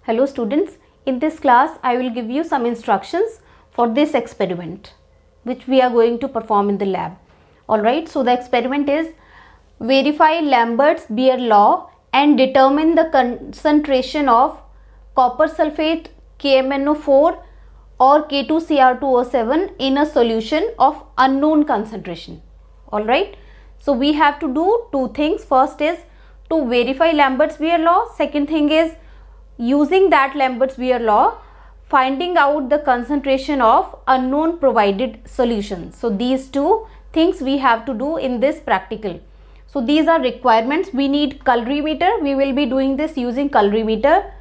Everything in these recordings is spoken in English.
Hello students, in this class I will give you some instructions for this experiment which we are going to perform in the lab. Alright, so the experiment is verify Lambert's-Beer law and determine the concentration of copper sulfate, KMnO4 or K2Cr2O7 in a solution of unknown concentration. Alright, so we have to do two things. First is to verify Lambert's-Beer law. Second thing is using that Lambert's-Beer law, finding out the concentration of unknown provided solutions. So these two things we have to do in this practical. So these are requirements. We need colorimeter. We will be doing this using colorimeter.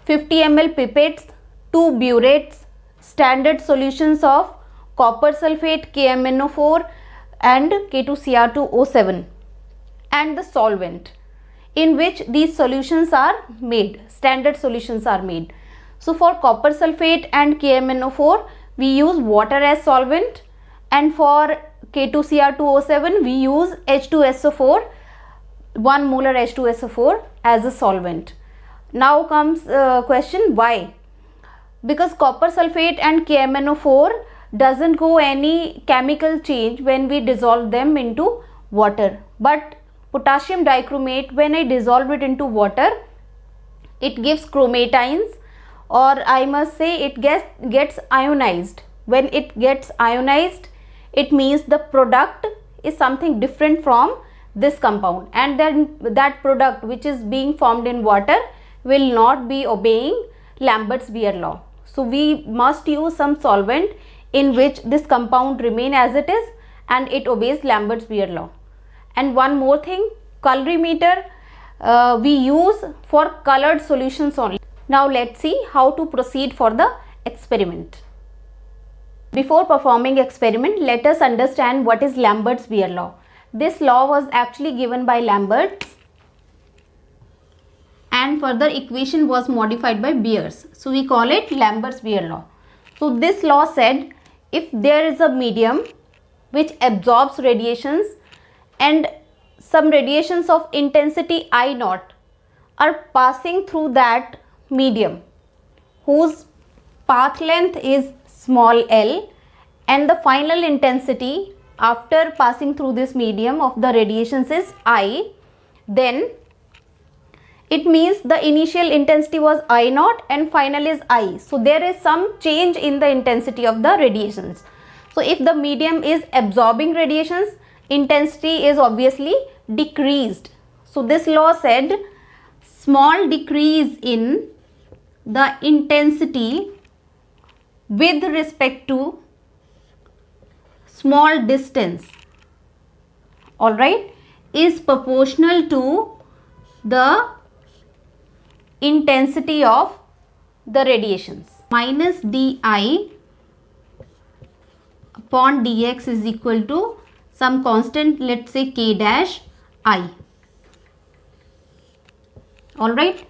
50 ml pipettes, 2 burettes, standard solutions of copper sulfate, KMnO4 and K2Cr2O7, and the solvent in which these solutions are made, standard solutions are made. So for copper sulfate and KMnO4 we use water as solvent, and for K2Cr2O7 we use H2SO4, 1 molar H2SO4 as a solvent. Now comes question, why? Because copper sulfate and KMnO4 doesn't go any chemical change when we dissolve them into water, but potassium dichromate, when I dissolve it into water, it gives chromatines, or I must say it gets ionized. When it gets ionized, it means the product is something different from this compound, and then that product which is being formed in water will not be obeying Lambert's-Beer law. So we must use some solvent in which this compound remain as it is and it obeys Lambert's-Beer law. And one more thing, colorimeter we use for colored solutions only. Now let's see how to proceed for the experiment. Before performing experiment, let us understand what is Lambert's-Beer law. This law was actually given by Lambert, and further equation was modified by Beers. So we call it Lambert's-Beer law. So this law said, if there is a medium which absorbs radiations and some radiations of intensity I naught are passing through that medium whose path length is small l, and the final intensity after passing through this medium of the radiations is I, then it means the initial intensity was I naught and final is I. So there is some change in the intensity of the radiations. So if the medium is absorbing radiations, intensity is obviously decreased. So this law said small decrease in the intensity with respect to small distance, alright, is proportional to the intensity of the radiations. Minus di upon dx is equal to some constant, let's say k dash I. Alright,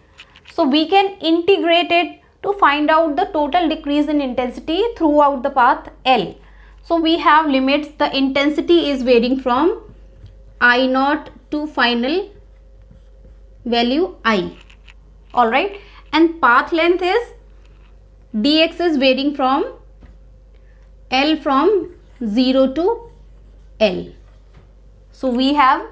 so we can integrate it to find out the total decrease in intensity throughout the path L. So we have limits. The intensity is varying from I naught to final value I. Alright, and path length is dx is varying from L from 0 to L. So we have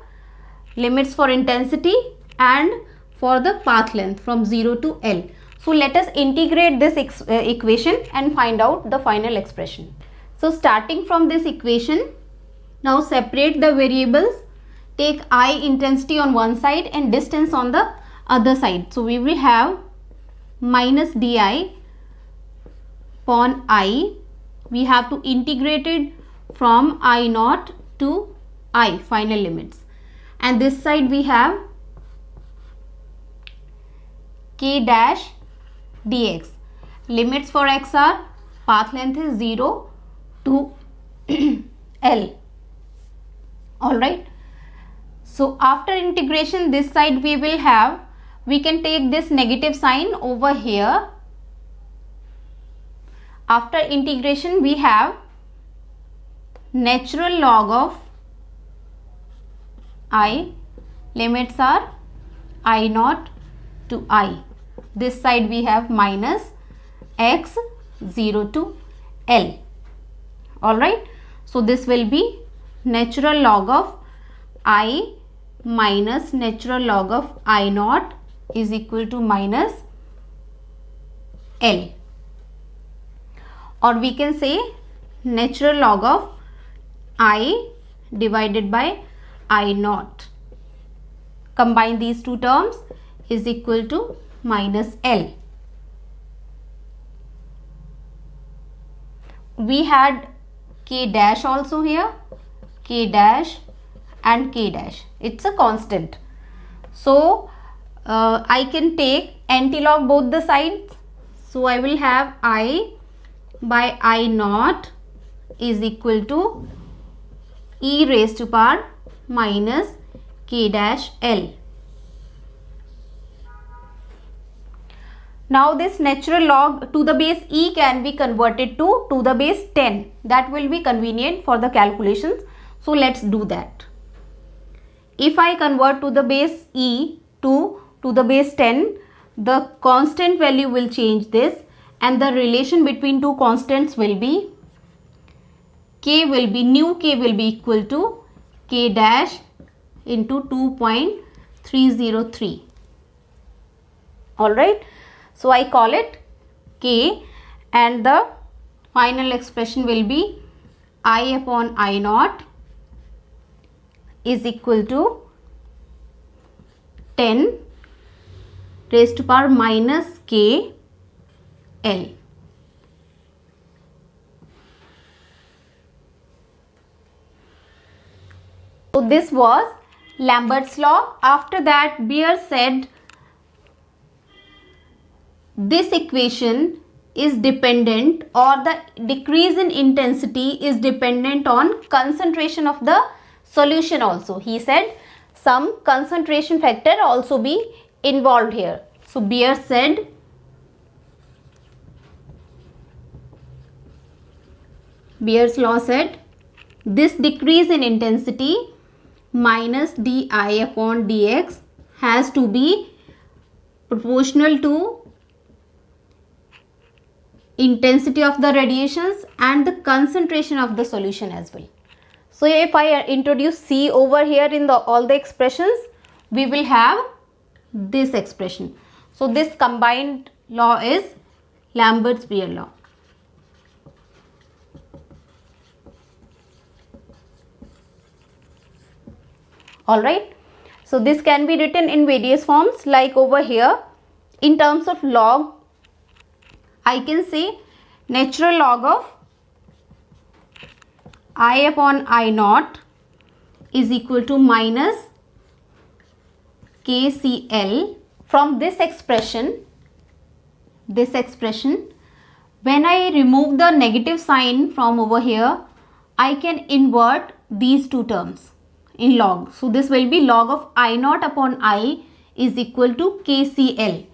limits for intensity and for the path length from 0 to L. So let us integrate this equation and find out the final expression. So starting from this equation, now separate the variables, take I intensity on one side and distance on the other side. So we will have minus di upon I. We have to integrate it from I naught to I, final limits, and this side we have k dash dx. Limits for x are path length is 0 to L. Alright, so after integration this side we will have, we can take this negative sign over here. After integration we have natural log of I, limits are I naught to I. this side we have minus x 0 to L. Alright, so this will be natural log of I minus natural log of I naught is equal to minus L, or we can say natural log of I divided by I naught. Combine these two terms is equal to minus L. We had K dash also here, K dash and K dash. It's a constant. So I can take antilog both the sides. So I will have I by I naught is equal to e raised to power minus K dash L. Now this natural log to the base e can be converted to the base 10. That will be convenient for the calculations. So let's do that. If I convert to the base e to the base 10, the constant value will change this, and the relation between two constants will be new k will be equal to K dash into 2.303. Alright. So I call it K, and the final expression will be I upon I naught is equal to 10 raised to power minus K L. So this was Lambert's law. After that, Beer said this equation is dependent, or the decrease in intensity is dependent on concentration of the solution also. He said some concentration factor also be involved here. So Beer said Beer's law said this decrease in intensity minus di upon dx has to be proportional to intensity of the radiations and the concentration of the solution as well. So if I introduce C over here in all the expressions, we will have this expression. So this combined law is Lambert's-Beer law. Alright, so this can be written in various forms, like over here in terms of log. I can say natural log of I upon I naught is equal to minus KCL. From this expression, when I remove the negative sign from over here, I can invert these two terms in log. So this will be log of I naught upon I is equal to KCL.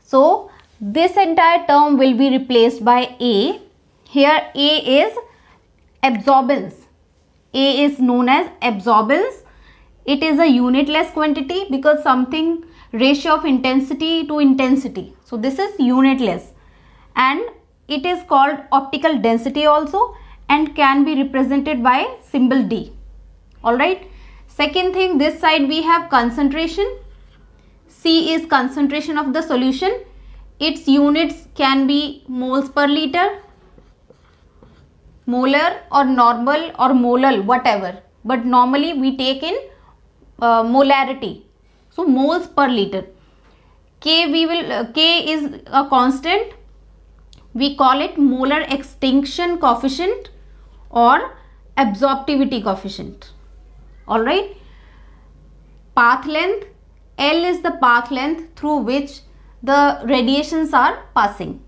So this entire term will be replaced by A. Here A is absorbance. A is known as absorbance. It is a unitless quantity because something ratio of intensity to intensity. So this is unitless, and it is called optical density also, and can be represented by symbol D. Alright. Second thing, this side we have concentration. C is concentration of the solution. Its units can be moles per liter, molar or normal or molal, whatever, but normally we take in molarity. So moles per liter. K is a constant. We call it molar extinction coefficient or absorptivity coefficient. Alright. Path length. L is the path length through which the radiations are passing.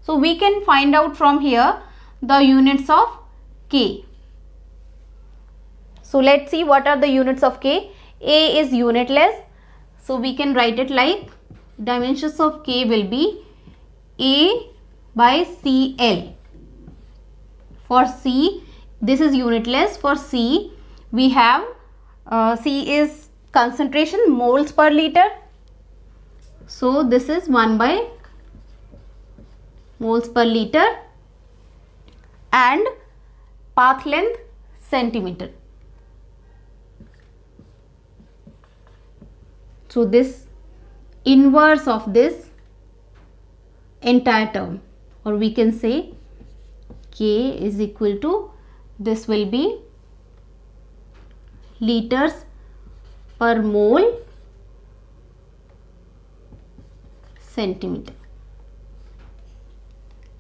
So we can find out from here the units of K. So let's see what are the units of K. A is unitless. So we can write it like dimensions of K will be A by CL. For C, this is unitless. For C, we have C is concentration, moles per liter. So this is 1 by moles per liter and path length centimeter. So this inverse of this entire term, or we can say K is equal to, this will be liters per mole centimeter.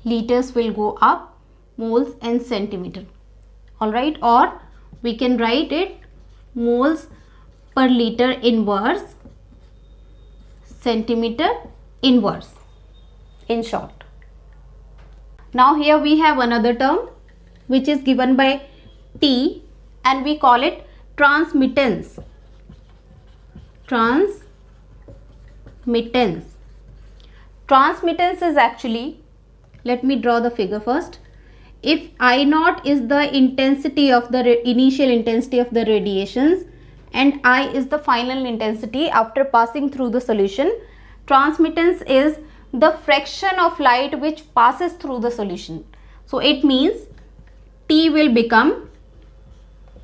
Liters will go up, moles and centimeter. Alright, or we can write it moles per liter inverse, centimeter inverse, in short. Now here we have another term which is given by T, and we call it transmittance. Transmittance is actually, let me draw the figure first. If I naught is the intensity of the initial intensity of the radiations and I is the final intensity after passing through the solution, transmittance is the fraction of light which passes through the solution. So it means T will become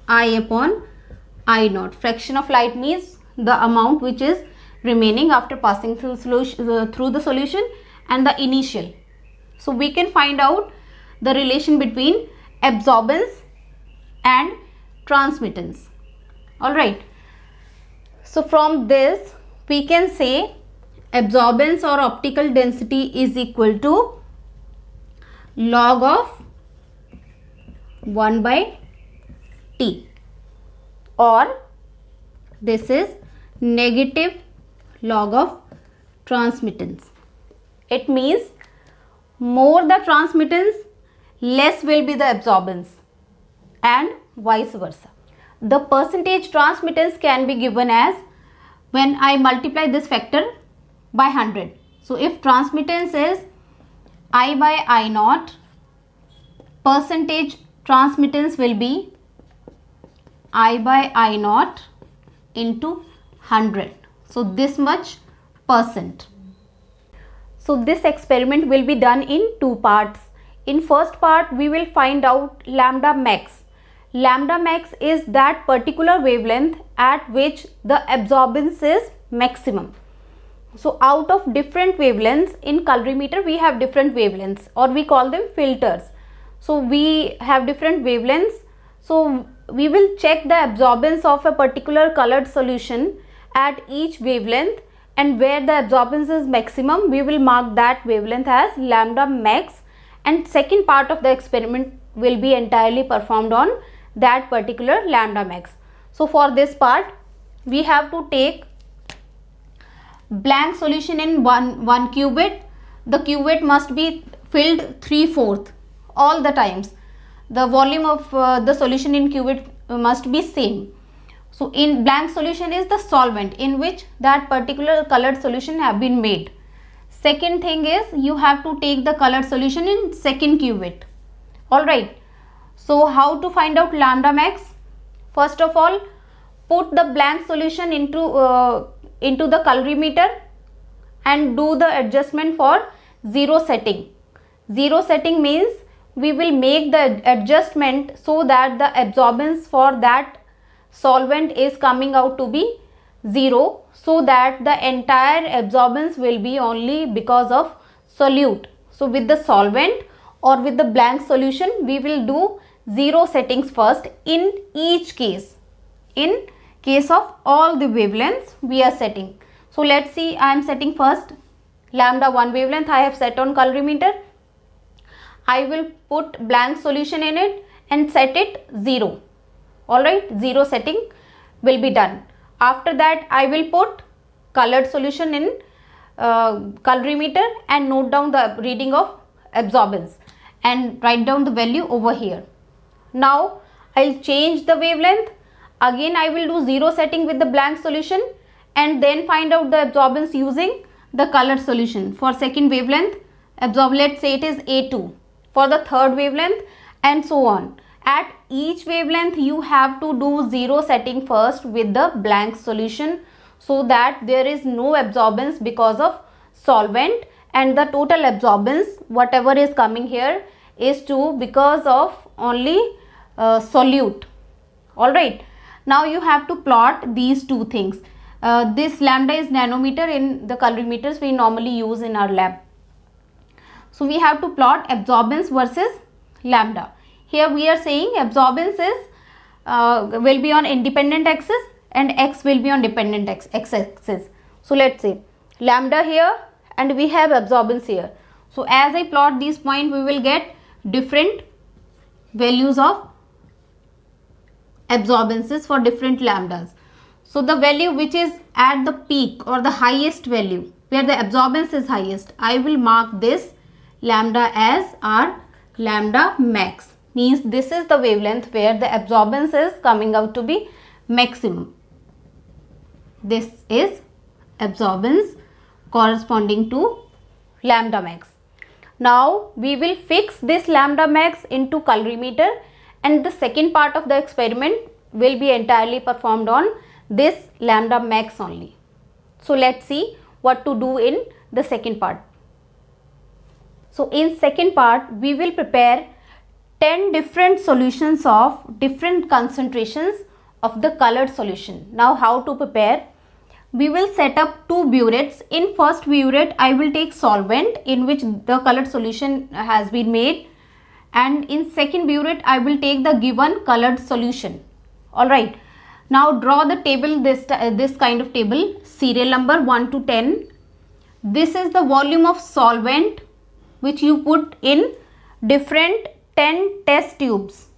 I upon I naught. Fraction of light means the amount which is remaining after passing through the solution and the initial. So we can find out the relation between absorbance and transmittance. Alright. So from this we can say absorbance or optical density is equal to log of 1 by T, or this is negative log of transmittance. It means more the transmittance, less will be the absorbance, and vice versa. The percentage transmittance can be given as when I multiply this factor by 100. So if transmittance is I by I naught, percentage transmittance will be I by I naught into 100. So this much percent. So this experiment will be done in two parts. In first part we will find out lambda max. Lambda max is that particular wavelength at which the absorbance is maximum. So out of different wavelengths, in colorimeter we have different wavelengths, or we call them filters. So we have different wavelengths. So we will check the absorbance of a particular colored solution at each wavelength, and where the absorbance is maximum we will mark that wavelength as lambda max, and second part of the experiment will be entirely performed on that particular lambda max. So for this part we have to take blank solution in one cuvette. The cuvette must be filled 3/4 all the times. The volume of the solution in cuvette must be same. So in blank solution is the solvent in which that particular colored solution have been made. Second thing is you have to take the colored solution in second cuvette. Alright. So how to find out lambda max? First of all, put the blank solution into the colorimeter and do the adjustment for zero setting. Zero setting means we will make the adjustment so that the absorbance for that solvent is coming out to be 0, so that the entire absorbance will be only because of solute. So with the solvent or with the blank solution we will do zero settings first in each case. In case of all the wavelengths we are setting. So let's see, I am setting first lambda 1 wavelength I have set on colorimeter. I will put blank solution in it and set it 0. Alright, 0 setting will be done. After that I will put colored solution in colorimeter and note down the reading of absorbance and write down the value over here. Now I'll change the wavelength. Again I will do 0 setting with the blank solution and then find out the absorbance using the colored solution. For second wavelength absorb, let's say it is A2. For the third wavelength and so on. At each wavelength you have to do 0 setting first with the blank solution, so that there is no absorbance because of solvent, and the total absorbance whatever is coming here is 2 because of only solute. All right, now you have to plot these two things. This lambda is nanometer in the colorimeters we normally use in our lab. So we have to plot absorbance versus lambda. Here we are saying absorbance is will be on independent axis and x will be on dependent x axis. So let's say lambda here and we have absorbance here. So as I plot these points, we will get different values of absorbances for different lambdas. So the value which is at the peak or the highest value where the absorbance is highest, I will mark this lambda as our lambda max. Means this is the wavelength where the absorbance is coming out to be maximum. This is absorbance corresponding to lambda max. Now we will fix this lambda max into colorimeter, and the second part of the experiment will be entirely performed on this lambda max only. So let's see what to do in the second part. So in second part we will prepare 10 different solutions of different concentrations of the colored solution. Now how to prepare? We will set up two burettes. In first burette I will take solvent in which the colored solution has been made, and in second burette I will take the given colored solution. Alright, now draw the table, this kind of table, serial number 1 to 10. This is the volume of solvent which you put in different 10 test tubes.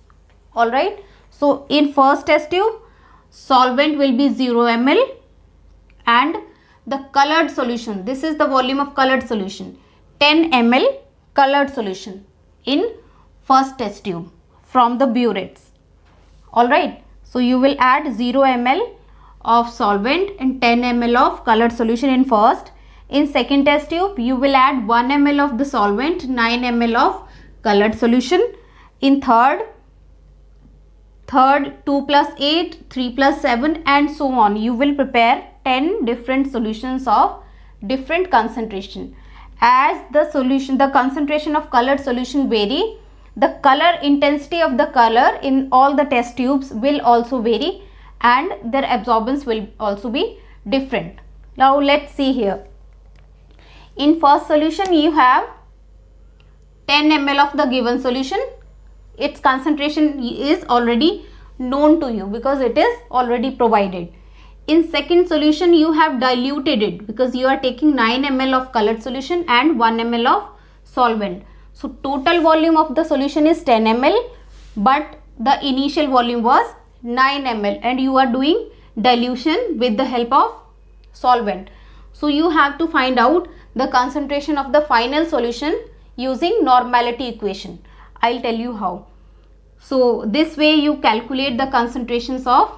Alright, so in first test tube solvent will be 0 ml and the colored solution, this is the volume of colored solution, 10 ml colored solution in first test tube from the burettes. Alright, so you will add 0 ml of solvent and 10 ml of colored solution in first. In second test tube you will add 1 ml of the solvent, 9 ml of colored solution. In third 2 plus 8, 3 plus 7 and so on. You will prepare 10 different solutions of different concentration. As the solution, the concentration of colored solution vary, the color intensity of the color in all the test tubes will also vary and their absorbance will also be different. Now let's see here. In first solution you have 10 ml of the given solution. Its concentration is already known to you because it is already provided. In second solution you have diluted it because you are taking 9 ml of colored solution and 1 ml of solvent. So total volume of the solution is 10 ml, but the initial volume was 9 ml and you are doing dilution with the help of solvent. So you have to find out the concentration of the final solution using normality equation. I'll tell you how. So this way you calculate the concentrations of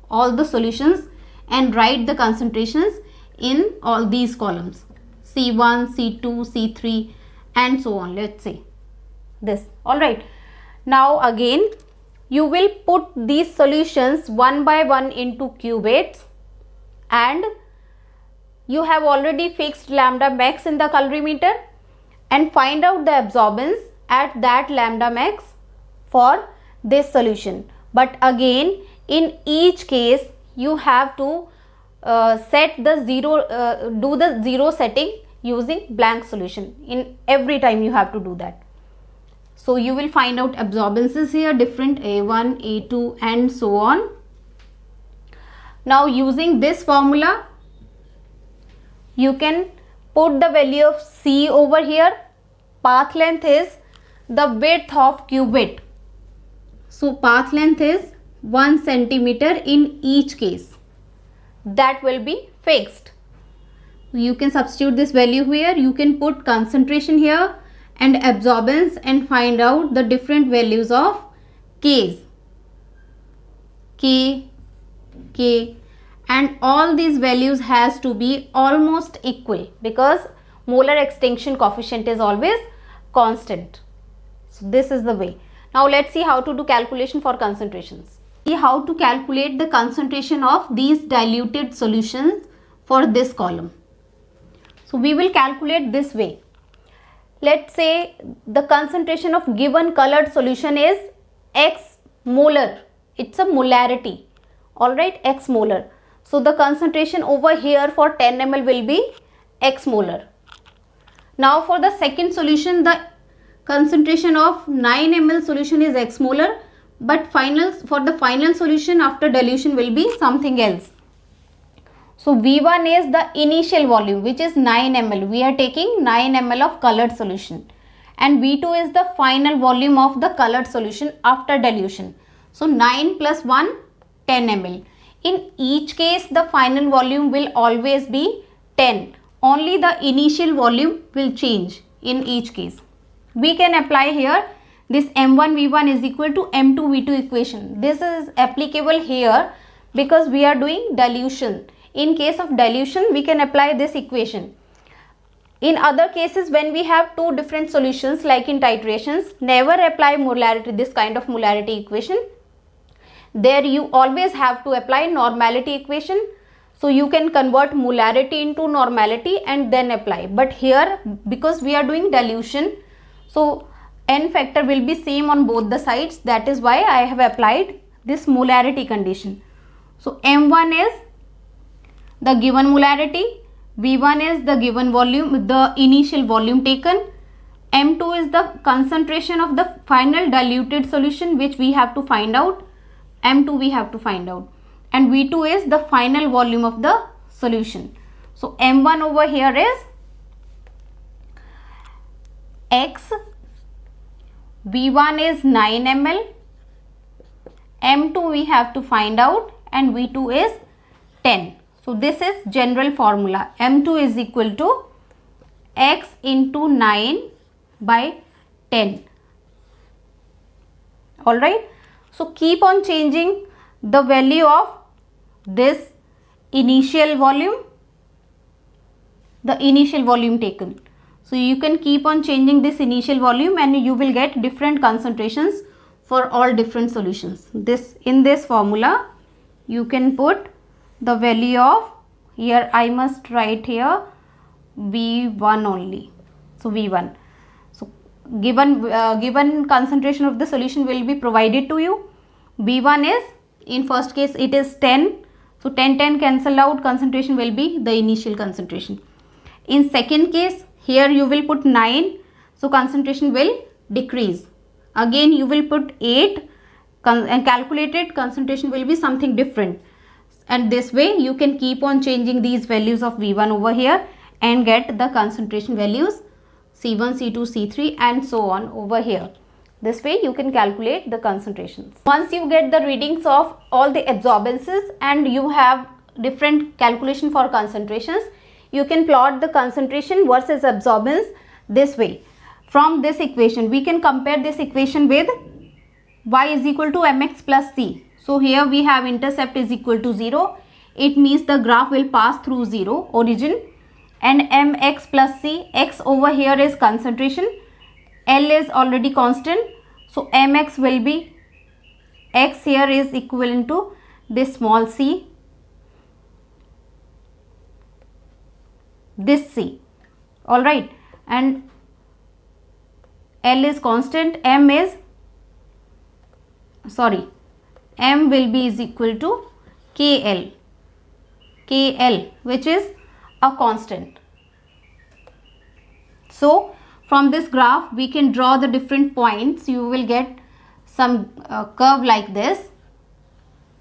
all the solutions and write the concentrations in all these columns, C1, C2, C3 and so on. Let's say this. Alright, now again you will put these solutions one by one into cuvettes, and you have already fixed lambda max in the colorimeter, and find out the absorbance at that lambda max for this solution. But again in each case you have to set the zero, do the zero setting using blank solution. In every time you have to do that. So you will find out absorbances here, different A1, A2 and so on. Now using this formula you can put the value of C over here. Path length is the width of cuvette. So path length is 1 centimeter in each case. That will be fixed. You can substitute this value here. You can put concentration here and absorbance and find out the different values of K's. K, K, and all these values has to be almost equal because molar extinction coefficient is always constant. So this is the way. Now let's see how to do calculation for concentrations. See how to calculate the concentration of these diluted solutions for this column. So we will calculate this way. Let's say the concentration of given colored solution is X molar. It's a molarity. Alright, X molar. So the concentration over here for 10 ml will be X molar. Now for the second solution, the concentration of 9 ml solution is X molar, but for the final solution after dilution will be something else. So V1 is the initial volume, which is 9 ml. We are taking 9 ml of colored solution, and V2 is the final volume of the colored solution after dilution. So 9 plus 1, 10 ml. In each case, the final volume will always be 10. Only the initial volume will change in each case. We can apply here this M1V1 is equal to M2V2 equation. This is applicable here because we are doing dilution. In case of dilution, we can apply this equation. In other cases, when we have two different solutions like in titrations, never apply molarity, this kind of molarity equation. There you always have to apply normality equation. So you can convert molarity into normality and then apply. But here, because we are doing dilution, so N factor will be same on both the sides. That is why I have applied this molarity condition. So M1 is the given molarity, V1 is the given volume, the initial volume taken, M2 is the concentration of the final diluted solution which we have to find out, M2 we have to find out, and V2 is the final volume of the solution. So M1 over here is X, V1 is 9 ml, M2 we have to find out, and V2 is 10. So this is general formula. M2 is equal to X into 9 by 10. Alright. So keep on changing the value of this initial volume, the initial volume taken. So you can keep on changing this initial volume and you will get different concentrations for all different solutions. In this formula, you can put the value of, here I must write here V1 only. So V1. So given concentration of the solution will be provided to you. V1 is, in first case it is 10. So 10 cancel out, concentration will be the initial concentration. In second case, here you will put 9. So concentration will decrease. Again you will put 8 and calculated concentration will be something different. And this way you can keep on changing these values of V1 over here and get the concentration values C1, C2, C3 and so on over here. This way you can calculate the concentrations. Once you get the readings of all the absorbances and you have different calculation for concentrations, you can plot the concentration versus absorbance this way. From this equation, we can compare this equation with y is equal to mx plus c. So here we have intercept is equal to 0. It means the graph will pass through 0 origin, and mx plus c, x over here is concentration, L is already constant. So mx will be, x here is equivalent to this small c, this c. Alright, and L is constant, M will be is equal to KL which is a constant. So from this graph we can draw the different points. You will get some curve like this.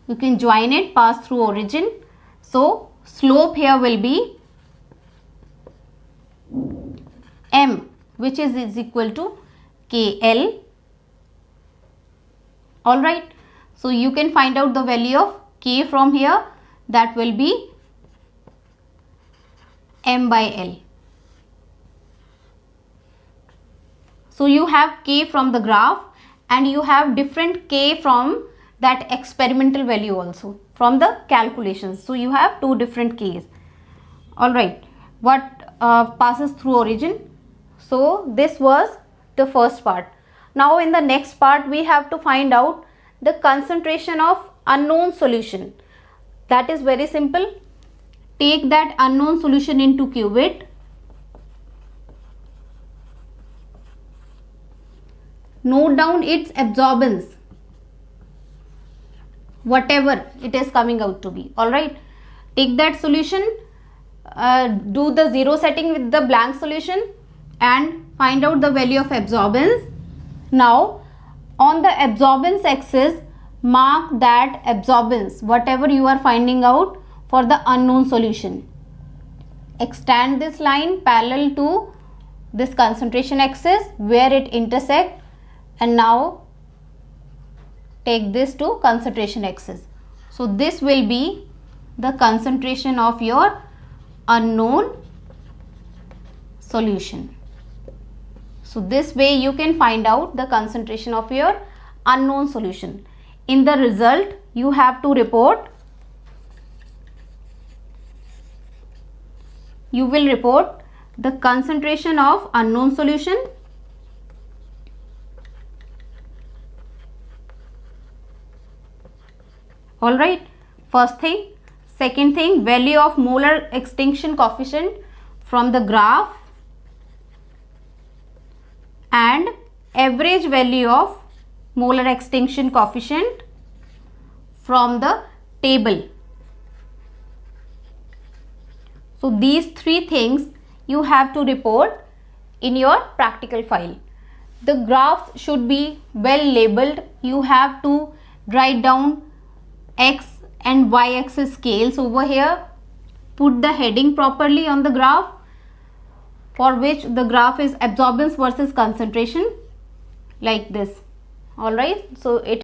You can join it, pass through origin. So slope here will be M, which is equal to KL. Alright, so you can find out the value of K from here. That will be M by L. So you have K from the graph and you have different K from that experimental value also from the calculations. So you have two different Ks. Alright, what passes through origin? So this was the first part. Now in the next part we have to find out the concentration of unknown solution. That is very simple. take that unknown solution into qubit. Note down its absorbance, whatever it is coming out to be. All right, take that solution, do the zero setting with the blank solution and find out the value of absorbance. Now on the absorbance axis, mark that absorbance, whatever you are finding out for the unknown solution. Extend this line parallel to this concentration axis where it intersects, and now take this to concentration axis. So this will be the concentration of your unknown solution. So this way you can find out the concentration of your unknown solution. In the result, you have to report, you will report the concentration of unknown solution, all right, first thing. Second thing, value of molar extinction coefficient from the graph and average value of molar extinction coefficient from the table. So these three things you have to report in your practical file. The graphs should be well labeled. You have to write down x and y axis scales over here. Put the heading properly on the graph, for which the graph is absorbance versus concentration, like this. All right, so it